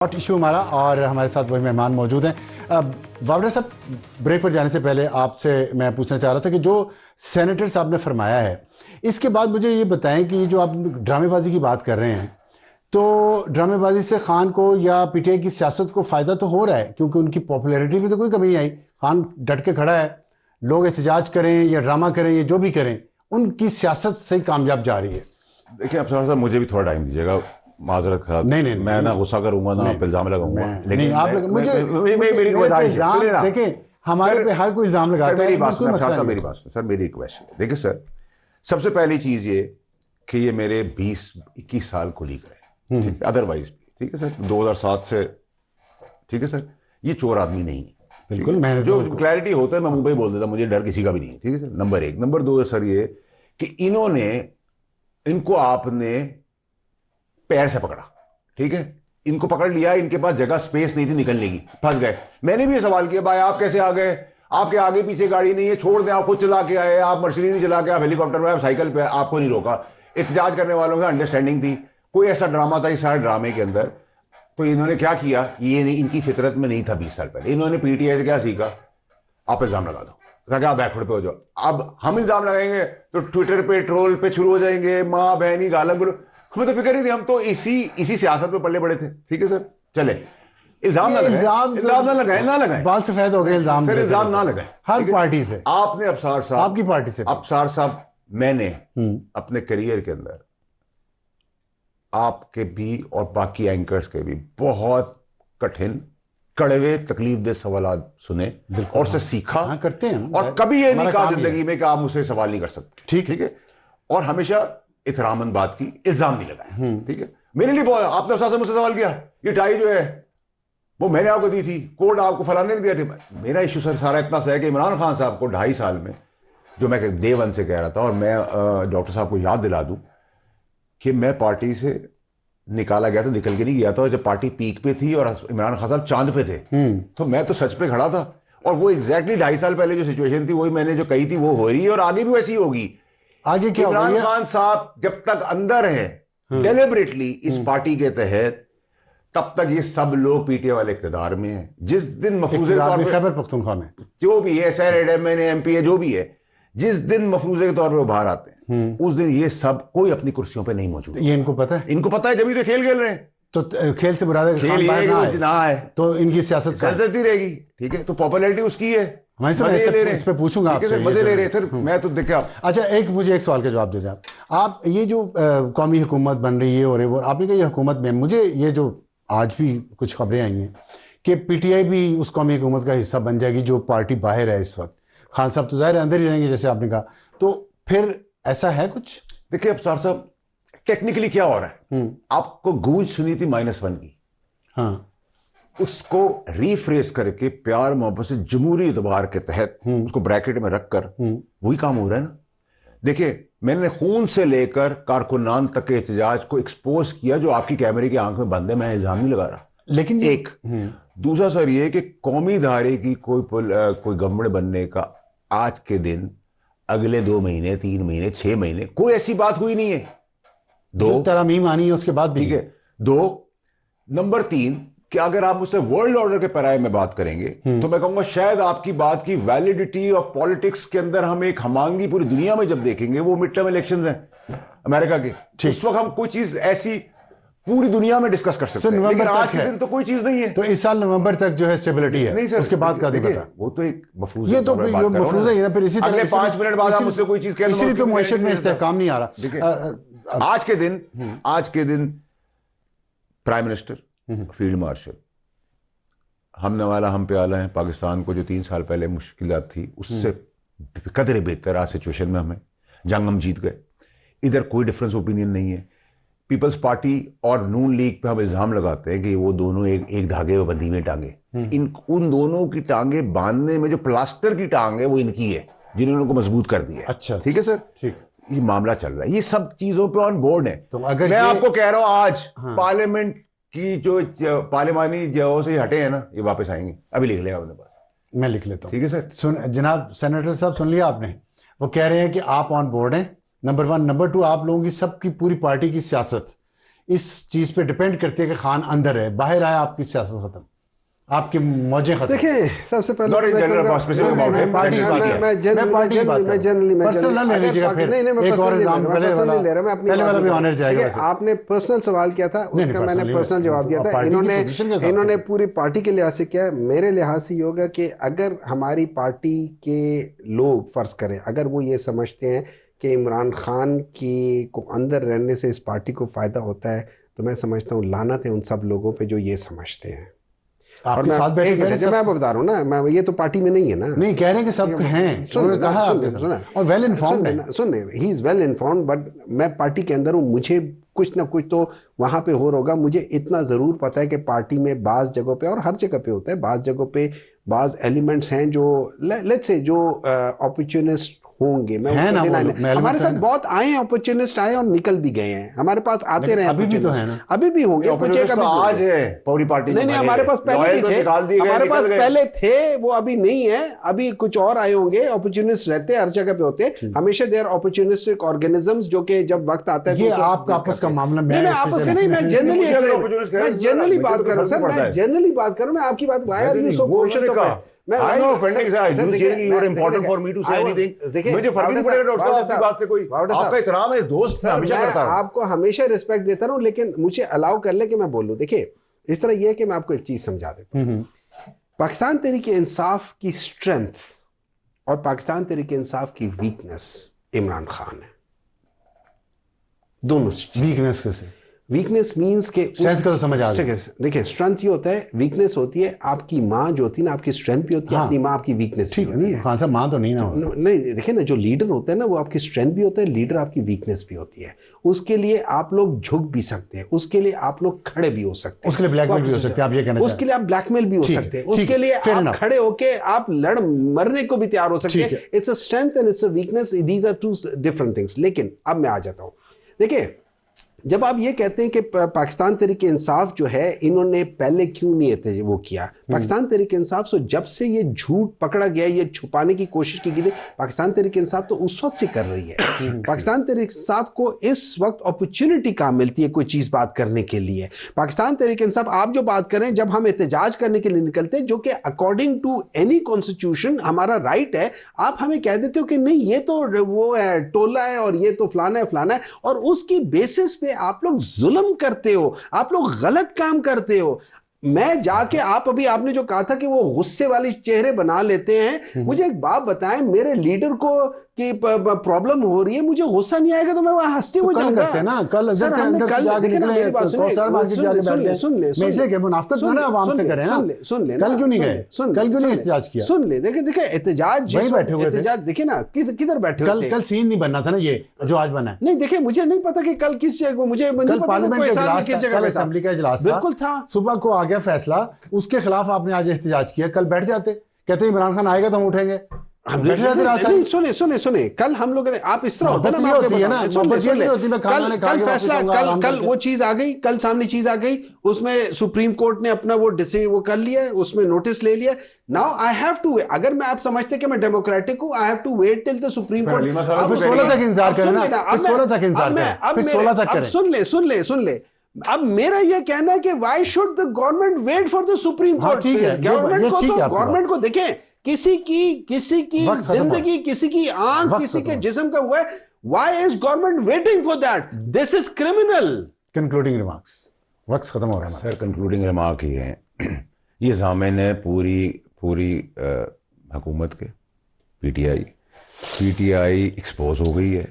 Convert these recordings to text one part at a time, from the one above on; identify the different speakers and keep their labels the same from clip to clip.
Speaker 1: Hot issue हमारा और हमारे साथ वही मेहमान मौजूद हैं। वावड़ा साहब, ब्रेक पर जाने से पहले आपसे मैं पूछना चाह रहा था कि जो सेनेटर साहब ने फरमाया है, इसके बाद मुझे ये बताएं कि जो आप ड्रामेबाजी की बात कर रहे हैं, तो ड्रामेबाजी से खान को या पीटीआई की सियासत को फ़ायदा तो हो रहा है, क्योंकि उनकी पॉपुलैरिटी में तो कोई कमी नहीं आई। खान डट के खड़ा है, लोग एहतजाज करें या ड्रामा करें या जो भी करें, उनकी सियासत सही कामयाब जा रही है।
Speaker 2: देखिए, अब साहब मुझे भी थोड़ा टाइम दीजिएगा, माजरत के साथ।
Speaker 1: नहीं,
Speaker 2: मैं ना गुस्सा करूंगा ना आप इल्जाम लगाऊंगा,
Speaker 1: लेकिन आप मुझे मेरी देखें, हमारे पे हर कोई इल्जाम लगाता है।
Speaker 2: मेरी रिक्वेस्ट है, देखिए सर, सबसे पहली चीज ये कि ये मेरे 20-21 साल कोलीग रहे, अदरवाइज भी ठीक है सर, 2007 से, ठीक है सर, ये चोर आदमी नहीं है।
Speaker 1: बिल्कुल, मैंने
Speaker 2: जो क्लैरिटी होता है मैं मुंह पे ही बोल देता, मुझे डर किसी का भी नहीं है, ठीक है सर। नंबर 1। नंबर 2 है सर ये कि इनको आपने पैर से पकड़ा, ठीक है, इनको पकड़ लिया, इनके पास जगह स्पेस नहीं थी निकलने की, फंस गए। मैंने भी ये सवाल किया, भाई आप कैसे आ गए, आपके आगे पीछे गाड़ी नहीं है, छोड़ दें, आप खुद चला के आए, आप मर्सिडीज चला के, आप हेलीकॉप्टर में, आप साइकिल पे, आपको नहीं रोका। एहतजाज करने वालों का अंडरस्टैंडिंग थी, कोई ऐसा ड्रामा था इस सारे ड्रामे के अंदर। तो इन्होंने क्या किया, ये नहीं, इनकी फितरत में नहीं था 20 साल पहले। इन्होंने पीटीआई से क्या सीखा, आप इल्जाम लगा दो, ताकि आप बैकवर्ड पे हो जाओ। अब हम इल्जाम लगाएंगे तो ट्विटर पे, ट्रोल पे शुरू हो जाएंगे, माँ बहनी गाला गुलो, हमें तो फिक्र ही नहीं, हम तो इसी सियासत पे पल्ले बड़े थे, ठीक है सर। चले, इल्जाम ना लगाए,
Speaker 1: बाल सफेद हो गए, इल्जाम
Speaker 2: ना लगाए
Speaker 1: हर पार्टी से।
Speaker 2: आपने अबसार साहब,
Speaker 1: आपकी पार्टी से,
Speaker 2: अबसार साहब, मैंने अपने करियर के अंदर आपके भी और बाकी एंकर्स के भी बहुत कठिन, कड़वे, तकलीफदेह सवाल सुने और उससे सीखा।
Speaker 1: करते हैं,
Speaker 2: और कभी ये नहीं कहा जिंदगी में कि आप मुझसे सवाल नहीं कर सकते, ठीक है। और हमेशा एहतरामन बात की, इल्जाम नहीं लगाया, ठीक है। मेरे लिए आपने मुझसे सवाल किया, ये टाई जो है वो मैंने आपको दी थी, कोड आपको फलाने ने दिया था। मेरा इशू सर सारा इतना सा है कि इमरान खान साहब को 2.5 साल में, जो मैं डे 1 से कह रहा था, और मैं डॉक्टर साहब को याद दिला दूं कि मैं पार्टी से निकाला गया था, निकल के नहीं गया था। और जब पार्टी पीक पे थी और इमरान खान साहब चांद पे थे, तो मैं तो सच पे खड़ा था। और वो एग्जैक्टली 2.5 साल पहले जो सिचुएशन थी, वही मैंने जो कही थी वो हो रही है, और आगे भी वैसी होगी।
Speaker 1: आगे क्या,
Speaker 2: इमरान खान साहब जब तक अंदर है डेलिबरेटली इस पार्टी के तहत, तब तक ये सब लोग पीटीआई वाले इख्तिदार में हैं। जिस दिन मफरूज़े के तौर पे,
Speaker 1: खैबर पख्तूनख्वा में
Speaker 2: जो भी है, SRMN MP है, जो भी है, जिस दिन मफरूज़े के तौर पे बाहर आते हैं, उस दिन ये सब कोई अपनी कुर्सियों पे नहीं मौजूद।
Speaker 1: ये इनको पता है,
Speaker 2: जब तो खेल रहे हैं।
Speaker 1: तो खेल से मुराद है
Speaker 2: खेल ये ना है
Speaker 1: तो इनकी सियासत
Speaker 2: चलती रहेगी, ठीक है। तो पॉपुलैरिटी उसकी है,
Speaker 1: इस पे पूछूंगा आपसे,
Speaker 2: मजे ले रहे हैं सर। मैं तो देखिए आप,
Speaker 1: अच्छा, मुझे एक सवाल का जवाब दे दें आप ये जो कौमी हुकूमत बन रही है और वो आपने कहा ये हुकूमत में, मुझे ये जो आज भी कुछ खबरें आई हैं कि पीटीआई भी उस कौमी हुकूमत का हिस्सा बन जाएगी, जो पार्टी बाहर है इस वक्त। खान साहब तो जाहिर है अंदर ही रहेंगे, जैसे आपने कहा, तो फिर ऐसा है कुछ?
Speaker 2: देखिए अब सर साहब, टेक्निकली क्या हो रहा है, आपको गूंज सुनी थी -1 की,
Speaker 1: हाँ,
Speaker 2: उसको रीफ्रेस करके प्यार मोहब्बत से जमहूरी इतबार के तहत उसको ब्रैकेट में रखकर वही काम हो रहा है ना। देखिए, मैंने खून से लेकर कारकुनान तक के एहतजाज को एक्सपोज किया, जो आपकी कैमरे की आंख में बंद है, मैं इल्जाम नहीं लगा रहा,
Speaker 1: लेकिन
Speaker 2: एक दूसरा सर ये कि कौमी धारे की कोई गवर्नमेंट बनने का आज के दिन, अगले 2 महीने, 3 महीने, 6 महीने कोई ऐसी बात हुई नहीं है।
Speaker 1: 2 तरमीम आनी है उसके बाद भी,
Speaker 2: ठीक है। 2 नंबर 3 कि अगर आप मुझसे वर्ल्ड ऑर्डर के पैराए में बात करेंगे, तो मैं कहूंगा शायद आपकी बात की वैलिडिटी ऑफ पॉलिटिक्स के अंदर हम एक हमांगी पूरी दुनिया में जब देखेंगे, वो मिड टर्म इलेक्शंस हैं अमेरिका के, उस वक्त हम कोई चीज ऐसी पूरी दुनिया में डिस्कस कर सकते हैं, लेकिन आज के दिन तो कोई चीज नहीं है।
Speaker 1: तो इस साल नवंबर तक जो है स्टेबिलिटी है,
Speaker 2: नहीं सर,
Speaker 1: उसके बाद का देखिए,
Speaker 2: वो तो एक मफरूज़,
Speaker 1: ये तो मफरूज़ा ही है। फिर इसी
Speaker 2: तरह 5 मिनट बाद आप मुझसे कोई चीज कह,
Speaker 1: इसलिए तो मुआशरत में इस्तेहकाम नहीं आ रहा।
Speaker 2: आज के दिन प्राइम मिनिस्टर, फील्ड मार्शल, हम नवाला हम प्याला है, पाकिस्तान को जो 3 साल पहले मुश्किलात थी, उससे कदरे बेहतर आज सिचुएशन में हमें, जंग हम जीत गए। इधर कोई डिफरेंस ओपिनियन नहीं है। पीपल्स पार्टी और नून लीग पे हम इल्जाम लगाते हैं कि वो दोनों एक धागे में बंधी हुई टांगे, उन दोनों की टांगे बांधने में जो प्लास्टर की टांग है वो इनकी है, जिन्होंने उनको मजबूत कर दिया है।
Speaker 1: अच्छा,
Speaker 2: ठीक है सर, ठीक, ये मामला चल रहा है, ये सब चीजों पे ऑन बोर्ड है।
Speaker 1: तो अगर
Speaker 2: मैं आपको कह रहा हूं आज पार्लियामेंट की जो पार्लिमानी जगहों से हटे हैं ना, ये वापस आएंगे। अभी लिख लेगा अपने पास,
Speaker 1: मैं लिख लेता हूँ,
Speaker 2: ठीक है सर।
Speaker 1: सुन जनाब सेनेटर साहब, सुन लिया आपने, वो कह रहे हैं कि आप ऑन बोर्ड हैं, नंबर 1। नंबर 2, आप लोगों की सबकी पूरी पार्टी की सियासत इस चीज पे डिपेंड करती है कि खान अंदर है, बाहर आया आपकी सियासत खत्म, आपकी मौजें खत्म।
Speaker 3: देखिए सबसे पहले
Speaker 2: Not in general, about specific about him.
Speaker 1: Party की बात है। मैं पार्टी की बात कर रहा हूं। पर्सनल ना ले लीजिएगा फिर। एक और एग्जाम पहले वाला भी ऑनर जाएगा वैसे।
Speaker 3: आपने पर्सनल सवाल किया था, उसका मैंने पर्सनल जवाब दिया था। इन्होंने पूरी पार्टी के लिहाज से किया। मेरे लिहाज से ये होगा कि अगर हमारी पार्टी के लोग फर्ज करें, अगर वो ये समझते हैं कि इमरान खान की को अंदर रहने से इस पार्टी को फ़ायदा होता है, तो मैं समझता हूँ लानत है उन सब लोगों पे जो ये समझते हैं। और मैं साथ बैठे जब मैं बता रहा हूँ ना, मैं ये तो पार्टी में नहीं है ना,
Speaker 1: नहीं कह रहे हैं कि सब हैं, उन्होंने कहा और वेल इन्फॉर्म्ड है।
Speaker 3: सुन he is well informed, but मैं पार्टी के अंदर हूँ, मुझे कुछ ना कुछ तो वहाँ पे हो होगा। मुझे इतना ज़रूर पता है कि पार्टी में बाज़ जगहों पे, और हर जगह पे होता है, बाज़ जगहों पे बाज़ एलिमेंट्स हैं जो लेट्स से जो अपॉर्चुनिस्ट होंगे। मैं हमारे साथ बहुत आए हैं, अपॉर्चुनिस्ट आए और निकल भी गए हैं, हमारे पास आते रहे,
Speaker 1: अभी भी तो है ना,
Speaker 3: अभी भी होंगे।
Speaker 2: आज है पूरी पार्टी
Speaker 3: नहीं, हमारे पास पहले थे, हमारे पास पहले थे, वो अभी नहीं है, अभी कुछ और आए होंगे। अपॉर्चुनिस्ट रहते हैं, हर जगह पे होते हैं हमेशा, देयर अपॉर्चुनिस्टिक ऑर्गेनिजम्स जो कि जब वक्त आता है।
Speaker 1: ये आपका आपस का मामला,
Speaker 3: नहीं आपस का नहीं, मैं जनरली बात कर रहा हूं सर, मैं जनरली बात कर रहा हूं। मैं आपकी बात why are you so conscious of
Speaker 2: I know offending is you're important for me to say anything. मुझे फर्क नहीं पड़ेगा डॉक्टर साहब आपकी बात से, कोई आपका एहतराम है, दोस्त मैं हमेशा करता हूं,
Speaker 3: आपको हमेशा रिस्पेक्ट देता रहूं, लेकिन मुझे अलाउ कर ले कि मैं बोलूं। देखिए इस तरह ये है कि मैं आपको एक चीज समझा देता हूं। पाकिस्तान तहरीक इंसाफ की स्ट्रेंथ और पाकिस्तान तहरीक इंसाफ की वीकनेस इमरान खान है, दोनों।
Speaker 1: वीकनेस कैसे?
Speaker 3: वीकनेस मींस के
Speaker 1: स्ट्रेंथ का तो समझ आ गया।
Speaker 3: देखिए स्ट्रेंथ ये होता है, वीकनेस होती है आपकी माँ जो होती है ना, आपकी स्ट्रेंथ भी होती है, अपनी माँ आपकी वीकनेस भी होती है।
Speaker 1: खान साहब माँ तो नहीं ना,
Speaker 3: नहीं देखिए ना, जो लीडर होता है ना वो आपकी स्ट्रेंथ भी होता है, लीडर आपकी वीकनेस भी होती है। उसके लिए आप लोग झुक भी सकते हैं, उसके लिए आप लोग खड़े भी हो सकते हैं,
Speaker 1: उसके लिए ब्लैकमेल भी हो सकते हैं, आप ये कहना
Speaker 3: उसके लिए आप ब्लैकमेल भी हो सकते हैं, उसके लिए आप खड़े होके आप लड़ मरने को भी तैयार हो सकते हैं। It's a strength and it's a weakness, these are two different things. लेकिन अब मैं आ जाता हूं, देखिए जब आप ये कहते हैं कि पाकिस्तान तहरीक इंसाफ जो है, इन्होंने पहले क्यों नहीं थे वो किया, पाकिस्तान तहरीक इंसाफ से जब से ये झूठ पकड़ा गया, ये छुपाने की कोशिश की गई थी, पाकिस्तान तहरीक इंसाफ तो उस वक्त से कर रही है। पाकिस्तान तहरीक इंसाफ को इस वक्त अपॉर्चुनिटी कहाँ मिलती है कोई चीज़ बात करने के लिए। पाकिस्तान तहरीक इंसाफ आप जो बात करें, जब हम एहतजाज करने के लिए निकलते हैं, जो कि अकॉर्डिंग टू एनी कॉन्स्टिट्यूशन हमारा राइट है, आप हमें कह देते हो कि नहीं ये तो वो है, टोला है और ये तो फलाना है फलाना है, और उसकी बेसिस पे आप लोग जुल्म करते हो, आप लोग गलत काम करते हो। मैं जाके आपने जो कहा था कि वो गुस्से वाले चेहरे बना लेते हैं, मुझे एक बात बताएं, मेरे लीडर को कि प्रॉब्लम हो रही है, मुझे गुस्सा नहीं आएगा तो मैं वहां हंसते हुए जाऊंगा
Speaker 1: ना। कल सर हमने कल देखिए ना, मेरी बात सुन ले, मुनाफिकत ना आवाम से करें ना,
Speaker 3: सुन ले,
Speaker 1: कल क्यों नहीं गए, कल क्यों नहीं एहतजाज किया?
Speaker 3: सुन ले, देखिए एहतजाज
Speaker 1: वहीं बैठे हुए थे,
Speaker 3: देखिए ना किधर बैठे हुए थे।
Speaker 1: कल सीन नहीं बनना था ना ये जो आज बना है।
Speaker 3: नहीं देखिए, मुझे नहीं पता कि कल किस जगह, मुझे नहीं पता किस जगह
Speaker 1: असेंबली का इजलास
Speaker 3: बिल्कुल था,
Speaker 1: सुबह को आ गया फैसला, उसके खिलाफ आपने आज एहतजाज किया। कल बैठ जाते, कहते इमरान खान आएगा तो हम उठेंगे,
Speaker 3: सुने कल हम लोगों ने, आप इस तरह होता है ना, कल फैसला, कल वो चीज आ गई, कल सामने चीज आ गई, उसमें सुप्रीम कोर्ट ने अपना वो कर लिया, उसमें नोटिस ले लिया। नाउ आई हैव टू, अगर मैं आप समझते कि मैं डेमोक्रेटिक हूं, I have to wait till the Supreme Court.
Speaker 1: अब 16 तक इंतजार करें ना, 16 तक इंतजार करें, फिर 16 तक करें।
Speaker 3: सुन ले, अब मेरा यह कहना है कि why should the government wait for the Supreme Court? Government को देखें, किसी की जिंदगी, किसी की आंख, किसी के जिस्म का हुआ है, why is government waiting for that? This is criminal.
Speaker 1: Concluding remarks, वक्त खत्म हो रहा है
Speaker 2: सर। कंक्लूडिंग रिमार्क ही है, ये ज़ामिन है पूरी हुकूमत के, पीटीआई एक्सपोज हो गई है।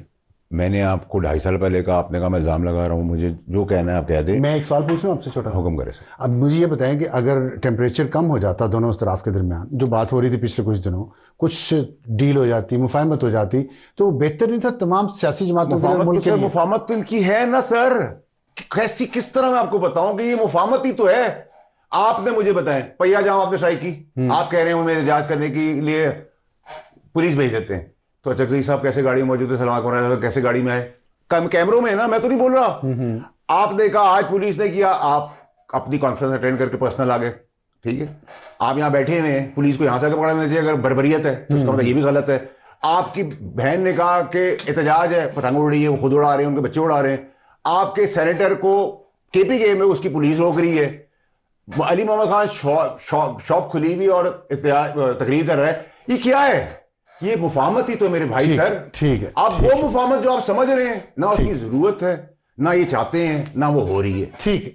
Speaker 2: मैंने आपको 2.5 साल पहले कहा, आपने कहा मैं इल्ज़ाम लगा रहा हूँ, मुझे जो कहना है आप कह दें।
Speaker 1: मैं एक सवाल पूछ रहा हूँ आपसे, छोटा
Speaker 2: हुक्म करें सर।
Speaker 1: अब मुझे ये बताएं कि अगर टेम्परेचर कम हो जाता दोनों उस तरफ के दरमियान, जो बात हो रही थी पिछले कुछ दिनों, कुछ डील हो जाती, मुफाहमत हो जाती, तो बेहतर नहीं था तमाम सियासी जमातों के मुल्क के लिए?
Speaker 2: मुफाहमत तो इनकी है ना सर, कैसी किस तरह मैं आपको बताऊं कि ये मुफाहमत ही तो है। आपने मुझे बताएं, पहिया जाम आपने शायद की, आप कह रहे हैं मेरे जांच करने के लिए पुलिस भेज देते हैं, तो चकरी साहब कैसे गाड़ी में मौजूद है, सलमान कुमार कैसे गाड़ी में आए? कैमरों में है ना, मैं तो नहीं बोल रहा। आपने कहा आज पुलिस ने किया, आप अपनी कॉन्फ्रेंस अटेंड करके पर्सनल आ गए, ठीक है। आप यहाँ बैठे हुए हैं, पुलिस को यहाँ से आकर पकड़ा चाहिए, अगर बर्बरियत है तो उसका मतलब ये भी गलत है। आपकी बहन ने कहा कि एहतजाज है, पतंग उड़ रही है, वो खुद उड़ा रहे हैं, उनके बच्चे उड़ा रहे हैं। आपके सेनेटर को KPK में उसकी पुलिस रोक रही है, अली मोहम्मद खान शॉप खुली हुई और तकरीर कर रहा है। ये क्या है? ये मुफाहमत ही तो मेरे भाई सर।
Speaker 1: ठीक है,
Speaker 2: आप वो मुफाहमत जो आप समझ रहे हैं ना, उसकी जरूरत है ना, ये चाहते हैं ना, वो हो रही है।
Speaker 1: ठीक है।